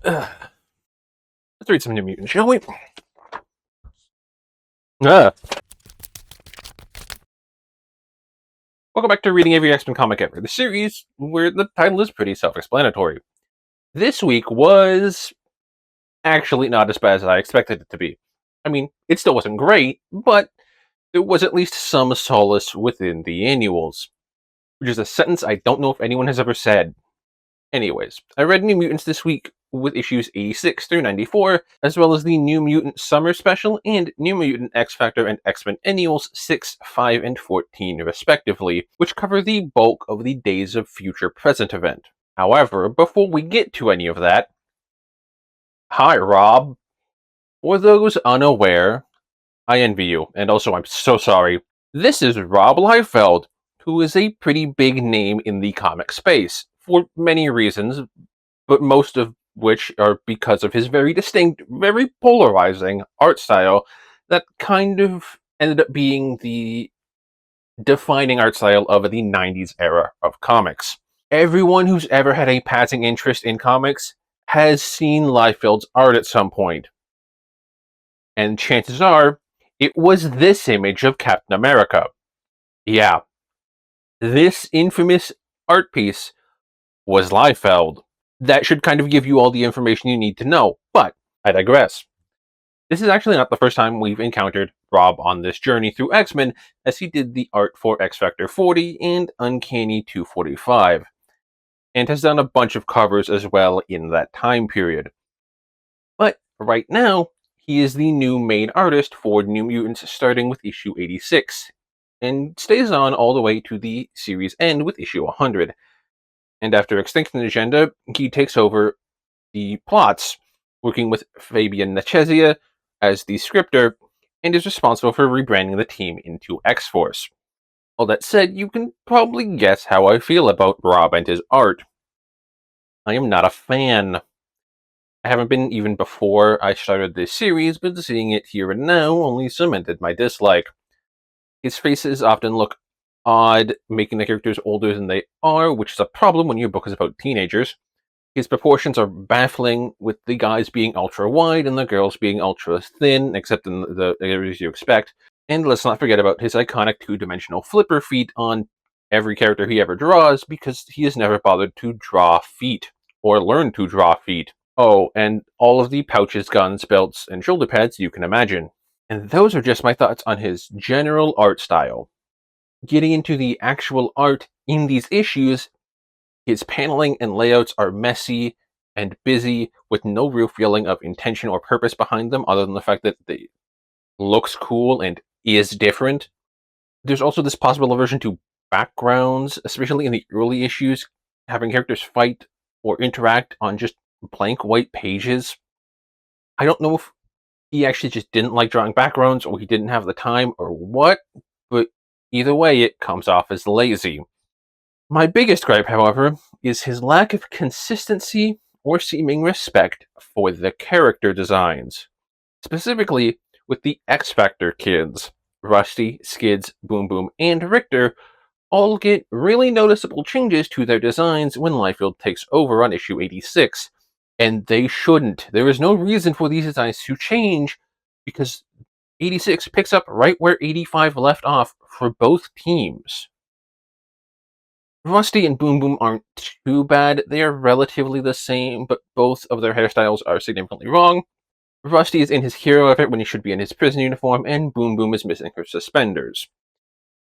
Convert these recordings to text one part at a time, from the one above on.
Let's read some New Mutants, shall we? Uh, Welcome back to Reading Every X-Men Comic Ever, the series where the title is pretty self-explanatory. This week was actually not as bad as I expected it to be. I mean, it still wasn't great, but there was at least some solace within the annuals, which is a sentence I don't know if anyone has ever said. Anyways, I read New Mutants this week with issues 86 through 94, as well as the New Mutant Summer Special and New Mutant X Factor and X-Men Annuals 6, 5, and 14, respectively, which cover the bulk of the Days of Future Present event. However, before we get to any of that, hi Rob. For those unaware, I envy you, and also I'm so sorry. This is Rob Liefeld, who is a pretty big name in the comic space, for many reasons, but most of which are because of his very distinct, very polarizing art style that kind of ended up being the defining art style of the 90s era of comics. Everyone who's ever had a passing interest in comics has seen Liefeld's art at some point. And chances are, it was this image of Captain America. Yeah, this infamous art piece was Liefeld. That should kind of give you all the information you need to know, but I digress. This is actually not the first time we've encountered Rob on this journey through X-Men, as he did the art for X Factor 40 and Uncanny 245, and has done a bunch of covers as well in that time period. But right now, he is the new main artist for New Mutants starting with issue 86, and stays on all the way to the series end with issue 100. And after Extinction Agenda, he takes over the plots, working with Fabian Nicieza as the scripter, and is responsible for rebranding the team into X-Force. All that said, you can probably guess how I feel about Rob and his art. I am not a fan. I haven't been even before I started this series, but seeing it here and now only cemented my dislike. His faces often look odd, making the characters older than they are, which is a problem when your book is about teenagers. His proportions are baffling, with the guys being ultra wide and the girls being ultra thin, except in the areas you expect. And let's not forget about his iconic two-dimensional flipper feet on every character he ever draws, because he has never bothered to draw feet, or learn to draw feet. Oh, and all of the pouches, guns, belts, and shoulder pads you can imagine. And those are just my thoughts on his general art style. Getting into the actual art in these issues, his paneling and layouts are messy and busy, with no real feeling of intention or purpose behind them, other than the fact that it looks cool and is different. There's also this possible aversion to backgrounds, especially in the early issues, having characters fight or interact on just blank white pages. I don't know if he actually just didn't like drawing backgrounds, or he didn't have the time, or what, but either way, it comes off as lazy. My biggest gripe, however, is his lack of consistency or seeming respect for the character designs. Specifically, with the X Factor kids, Rusty, Skids, Boom Boom, and Richter all get really noticeable changes to their designs when Liefeld takes over on issue 86. And they shouldn't. There is no reason for these designs to change, because 86 picks up right where 85 left off for both teams. Rusty and Boom Boom aren't too bad. They are relatively the same, but both of their hairstyles are significantly wrong. Rusty is in his hero outfit when he should be in his prison uniform, and Boom Boom is missing her suspenders.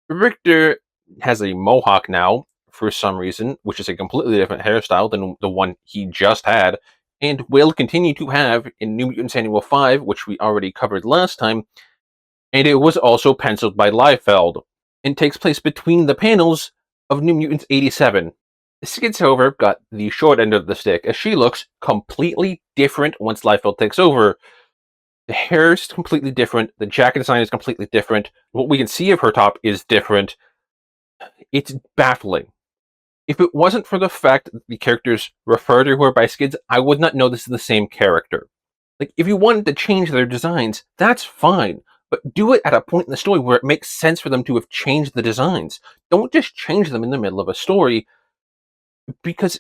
Richter has a mohawk now, for some reason, which is a completely different hairstyle than the one he just had, and will continue to have in New Mutants Annual 5, which we already covered last time, and it was also penciled by Liefeld, and takes place between the panels of New Mutants 87. Skids, however, got the short end of the stick, as she looks completely different once Liefeld takes over. The hair is completely different, the jacket design is completely different, what we can see of her top is different. It's baffling. If it wasn't for the fact that the characters refer to her by Skids, I would not know this is the same character. Like, if you wanted to change their designs, that's fine, but do it at a point in the story where it makes sense for them to have changed the designs. Don't just change them in the middle of a story, because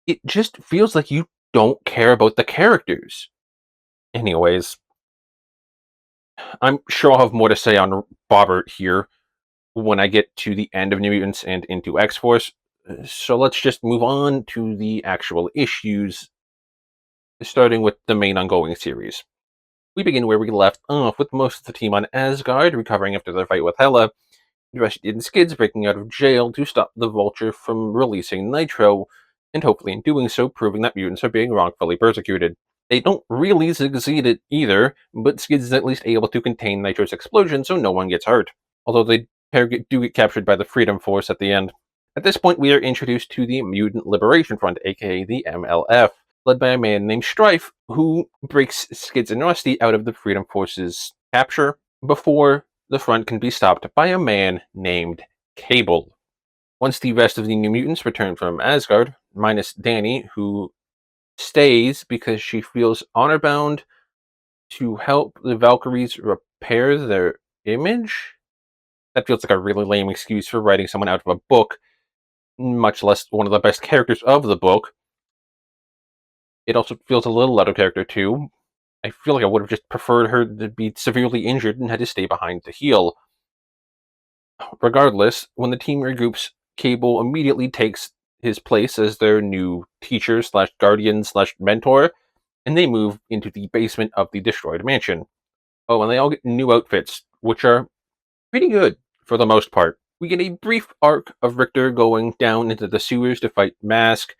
it just feels like you don't care about the characters. Anyways, I'm sure I'll have more to say on Bobbert here when I get to the end of New Mutants and into X-Force. So let's just move on to the actual issues, starting with the main ongoing series. We begin where we left off, with most of the team on Asgard recovering after their fight with Hela, and Skids breaking out of jail to stop the Vulture from releasing Nitro, and hopefully in doing so proving that mutants are being wrongfully persecuted. They don't really succeed at either, but Skids is at least able to contain Nitro's explosion so no one gets hurt, although they do get captured by the Freedom Force at the end. At this point, we are introduced to the Mutant Liberation Front, aka the MLF, led by a man named Strife, who breaks Skids and Rusty out of the Freedom Force's capture before the front can be stopped by a man named Cable. Once the rest of the New Mutants return from Asgard, minus Danny, who stays because she feels honor-bound to help the Valkyries repair their image. That feels like a really lame excuse for writing someone out of a book, much less one of the best characters of the book. It also feels a little out of character, too. I feel like I would have just preferred her to be severely injured and had to stay behind to heal. Regardless, when the team regroups, Cable immediately takes his place as their new teacher slash guardian slash mentor, and they move into the basement of the destroyed mansion. Oh, and they all get new outfits, which are pretty good for the most part. We get a brief arc of Richter going down into the sewers to fight Mask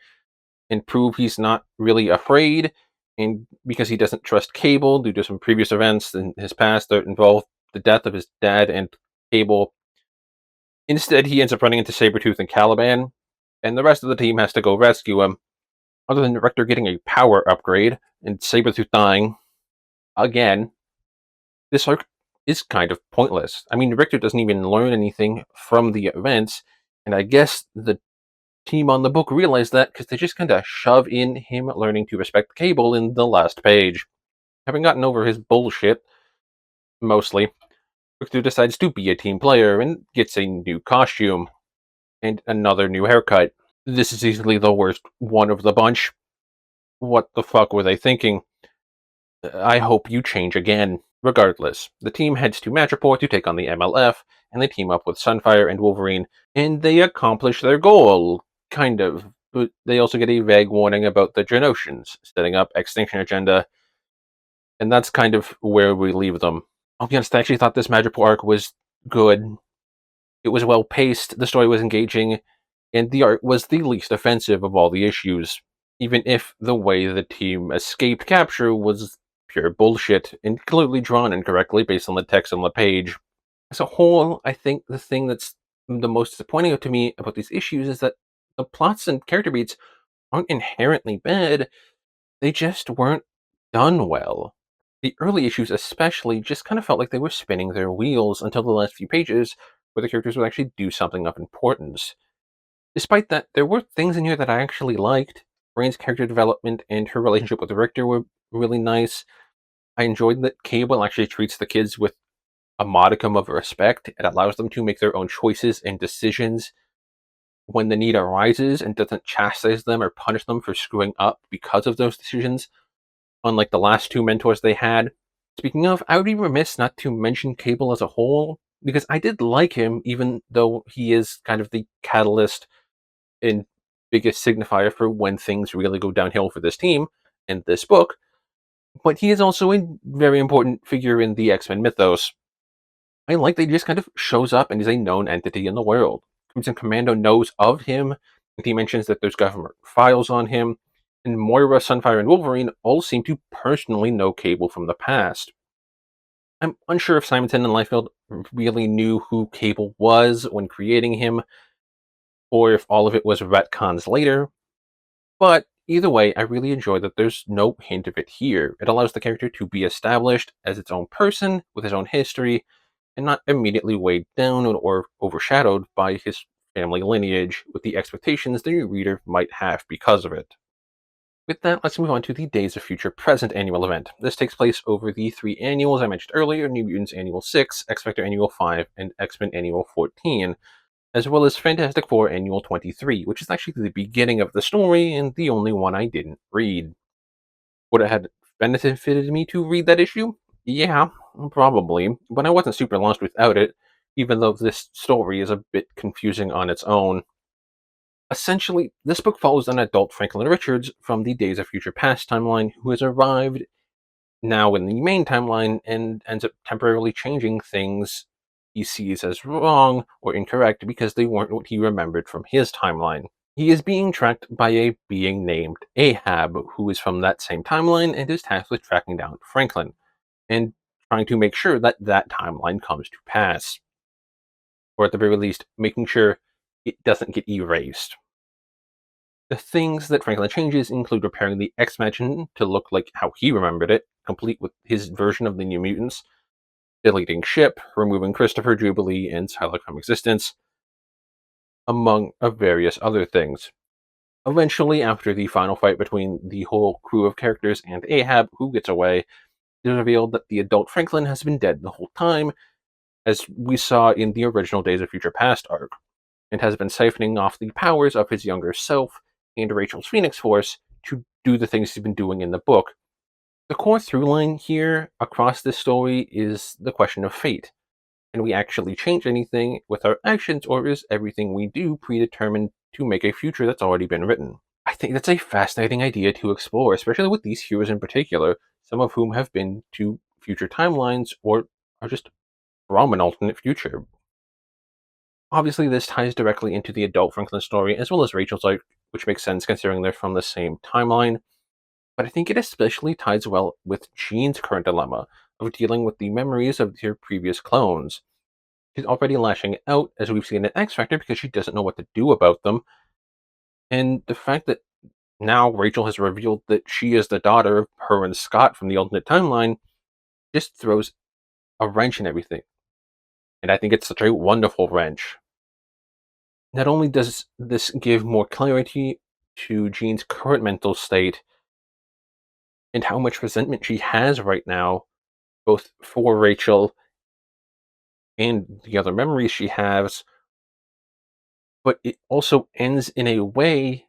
and prove he's not really afraid, and because he doesn't trust Cable due to some previous events in his past that involved the death of his dad and Cable. Instead, he ends up running into Sabretooth and Caliban, and the rest of the team has to go rescue him. Other than Richter getting a power upgrade and Sabretooth dying again, this arc is kind of pointless. I mean, Richter doesn't even learn anything from the events, and I guess the team on the book realized that because they just kind of shove in him learning to respect Cable in the last page. Having gotten over his bullshit, mostly, Richter decides to be a team player and gets a new costume and another new haircut. This is easily the worst one of the bunch. What the fuck were they thinking? I hope you change again. Regardless, the team heads to Madripoor to take on the MLF, and they team up with Sunfire and Wolverine, and they accomplish their goal, kind of. But they also get a vague warning about the Genosians, setting up Extinction Agenda, and that's kind of where we leave them. I'll be honest, I actually thought this Madripoor arc was good. It was well paced, the story was engaging, and the art was the least offensive of all the issues, even if the way the team escaped capture was pure bullshit and clearly drawn incorrectly based on the text on the page. As a whole, I think the thing that's the most disappointing to me about these issues is that the plots and character beats aren't inherently bad, they just weren't done well. The early issues especially just kind of felt like they were spinning their wheels until the last few pages where the characters would actually do something of importance. Despite that, there were things in here that I actually liked. Rain's character development and her relationship with Richter were really nice. I enjoyed that Cable actually treats the kids with a modicum of respect. It allows them to make their own choices and decisions when the need arises and doesn't chastise them or punish them for screwing up because of those decisions, unlike the last two mentors they had. Speaking of, I would be remiss not to mention Cable as a whole, because I did like him, even though he is kind of the catalyst and biggest signifier for when things really go downhill for this team in this book. But he is also a very important figure in the X-Men mythos. I like that he just kind of shows up and is a known entity in the world. Crimson Commando knows of him, and he mentions that there's government files on him, and Moira, Sunfire, and Wolverine all seem to personally know Cable from the past. I'm unsure if Simonton and Liefeld really knew who Cable was when creating him, or if all of it was retcons later, but either way, I really enjoy that there's no hint of it here. It allows the character to be established as its own person, with his own history, and not immediately weighed down or overshadowed by his family lineage with the expectations the new reader might have because of it. With that, let's move on to the Days of Future Present annual event. This takes place over the three annuals I mentioned earlier: New Mutants Annual 6, X-Factor Annual 5, and X-Men Annual 14, as well as Fantastic Four Annual 23, which is actually the beginning of the story and the only one I didn't read. Would it have benefited me to read that issue? Yeah, probably, but I wasn't super lost without it, even though this story is a bit confusing on its own. Essentially, this book follows an adult Franklin Richards from the Days of Future Past timeline who has arrived now in the main timeline and ends up temporarily changing things he sees as wrong or incorrect because they weren't what he remembered from his timeline. He is being tracked by a being named Ahab, who is from that same timeline and is tasked with tracking down Franklin and trying to make sure that that timeline comes to pass, or at the very least, making sure it doesn't get erased. The things that Franklin changes include repairing the X-Mansion to look like how he remembered it, complete with his version of the New Mutants, deleting Ship, removing Christopher Jubilee and Tyler from existence, among various other things. Eventually, after the final fight between the whole crew of characters and Ahab, who gets away, it is revealed that the adult Franklin has been dead the whole time, as we saw in the original Days of Future Past arc, and has been siphoning off the powers of his younger self and Rachel's Phoenix Force to do the things he's been doing in the book. The core through line here across this story is the question of fate. Can we actually change anything with our actions, or is everything we do predetermined to make a future that's already been written? I think that's a fascinating idea to explore, especially with these heroes in particular, some of whom have been to future timelines or are just from an alternate future. Obviously, this ties directly into the adult Franklin story as well as Rachel's arc, which makes sense considering they're from the same timeline. But I think it especially ties well with Jean's current dilemma of dealing with the memories of her previous clones. She's already lashing out, as we've seen in X Factor, because she doesn't know what to do about them. And the fact that now Rachel has revealed that she is the daughter of her and Scott from the alternate timeline just throws a wrench in everything. And I think it's such a wonderful wrench. Not only does this give more clarity to Jean's current mental state and how much resentment she has right now, both for Rachel and the other memories she has, but it also ends in a way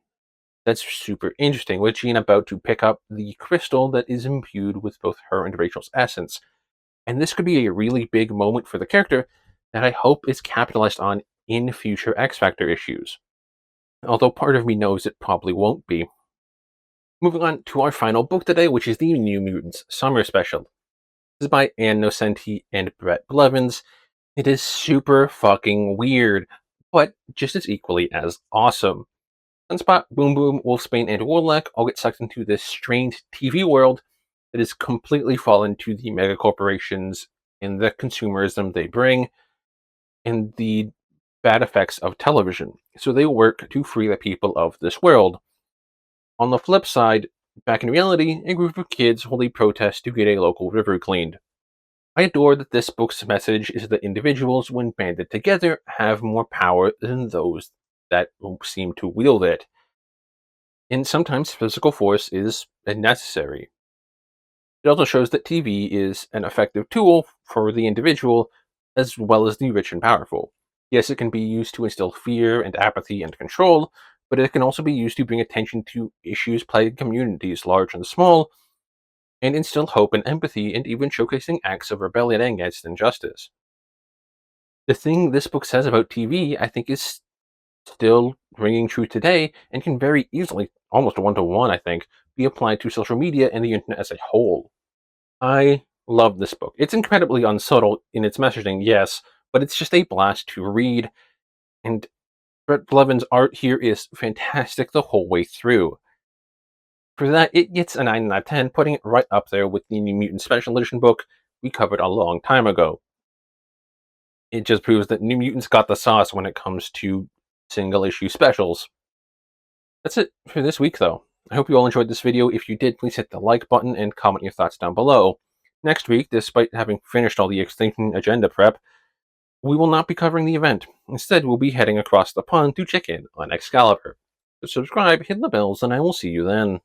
that's super interesting, with Jean about to pick up the crystal that is imbued with both her and Rachel's essence. And this could be a really big moment for the character that I hope is capitalized on in future X Factor issues. Although part of me knows it probably won't be. Moving on to our final book today, which is the New Mutants Summer Special. This is by Ann Nocenti and Brett Blevins. It is super fucking weird, but just as equally as awesome. Sunspot, Boom Boom, Wolfsbane, and Warlock all get sucked into this strange TV world that is completely fallen to the megacorporations and the consumerism they bring and the bad effects of television. So they work to free the people of this world. On the flip side, back in reality, a group of kids hold a protest to get a local river cleaned. I adore that this book's message is that individuals, when banded together, have more power than those that seem to wield it. And sometimes physical force is necessary. It also shows that TV is an effective tool for the individual as well as the rich and powerful. Yes, it can be used to instill fear and apathy and control, but it can also be used to bring attention to issues plaguing communities, large and small, and instill hope and empathy, and even showcasing acts of rebellion against injustice. The thing this book says about TV, I think, is still ringing true today and can very easily, almost one to one, I think, be applied to social media and the internet as a whole. I love this book. It's incredibly unsubtle in its messaging, yes, but it's just a blast to read, and Brett Blevins' art here is fantastic the whole way through. For that, it gets a 9 out of 10, putting it right up there with the New Mutant Special Edition book we covered a long time ago. It just proves that New Mutants got the sauce when it comes to single issue specials. That's it for this week, though. I hope you all enjoyed this video. If you did, please hit the like button and comment your thoughts down below. Next week, despite having finished all the Extinction Agenda prep, we will not be covering the event. Instead, we'll be heading across the pond to check in on Excalibur. So subscribe, hit the bells, and I will see you then.